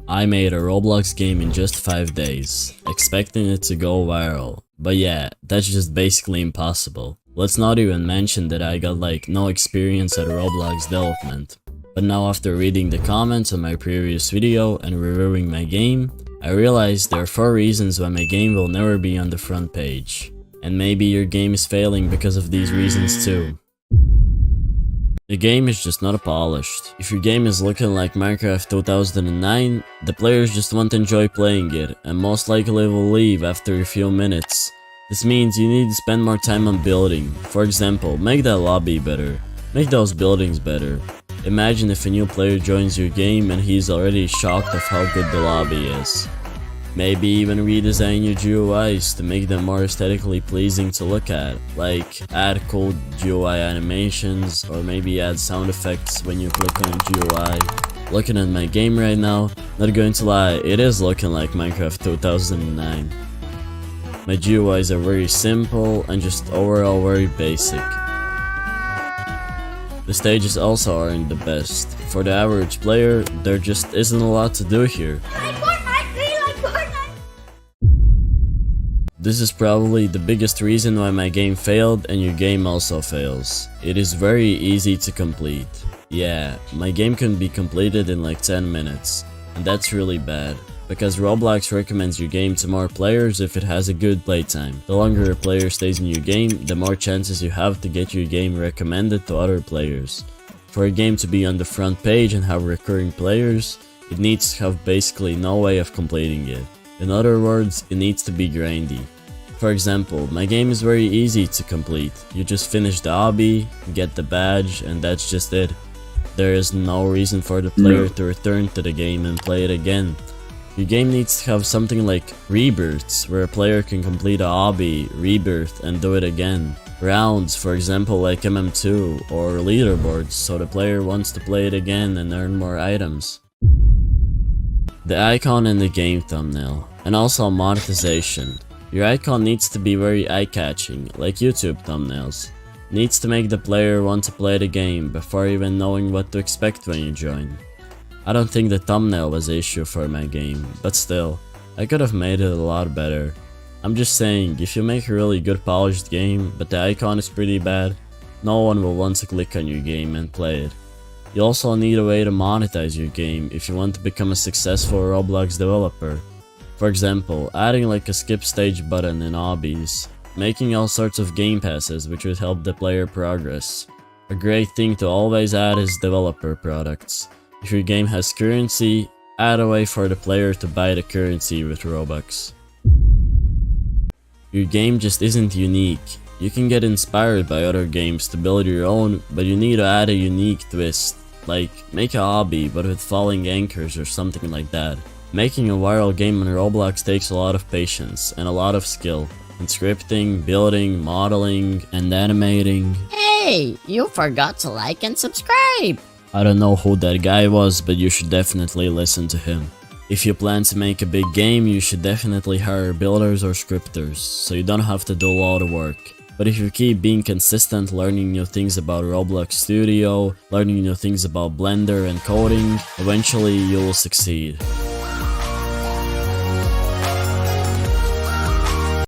I made a Roblox game in just 5 days, expecting it to go viral. But yeah, that's just basically impossible. Let's not even mention that I got like no experience at Roblox development. But now after reading the comments on my previous video and reviewing my game, I realized there are 4 reasons why my game will never be on the front page. And maybe your game is failing because of these reasons too. The game is just not polished. If your game is looking like Minecraft 2009, the players just won't enjoy playing it and most likely will leave after a few minutes. This means you need to spend more time on building. For example, make that lobby better. Make those buildings better. Imagine if a new player joins your game and he's already shocked of how good the lobby is. Maybe even redesign your GUIs to make them more aesthetically pleasing to look at, like add cool GUI animations or maybe add sound effects when you click on a GUI. Looking at my game right now, not going to lie, it is looking like Minecraft 2009. My GUIs are very simple and just overall very basic. The stages also aren't the best. For the average player, there just isn't a lot to do here. This is probably the biggest reason why my game failed and your game also fails. It is very easy to complete. Yeah, my game can be completed in like 10 minutes. And that's really bad. Because Roblox recommends your game to more players if it has a good playtime. The longer a player stays in your game, the more chances you have to get your game recommended to other players. For a game to be on the front page and have recurring players, it needs to have basically no way of completing it. In other words, it needs to be grindy. For example, my game is very easy to complete. You just finish the obby, get the badge, and that's just it. There is no reason for the player to return to the game and play it again. Your game needs to have something like rebirths, where a player can complete a obby, rebirth, and do it again. Rounds, for example like MM2, or leaderboards, so the player wants to play it again and earn more items. The icon in the game thumbnail, and also monetization. Your icon needs to be very eye-catching, like YouTube thumbnails. Needs to make the player want to play the game before even knowing what to expect when you join. I don't think the thumbnail was an issue for my game, but still, I could have made it a lot better. I'm just saying, if you make a really good polished game, but the icon is pretty bad, no one will want to click on your game and play it. You also need a way to monetize your game if you want to become a successful Roblox developer. For example, adding like a skip stage button in obbies, making all sorts of game passes which would help the player progress. A great thing to always add is developer products. If your game has currency, add a way for the player to buy the currency with Robux. Your game just isn't unique. You can get inspired by other games to build your own, but you need to add a unique twist, like make a obby but with falling anchors or something like that. Making a viral game on Roblox takes a lot of patience and a lot of skill, in scripting, building, modeling, and animating. Hey, you forgot to like and subscribe! I don't know who that guy was, but you should definitely listen to him. If you plan to make a big game, you should definitely hire builders or scripters, so you don't have to do all the work. But if you keep being consistent, learning new things about Roblox Studio, learning new things about Blender and coding, eventually you will succeed.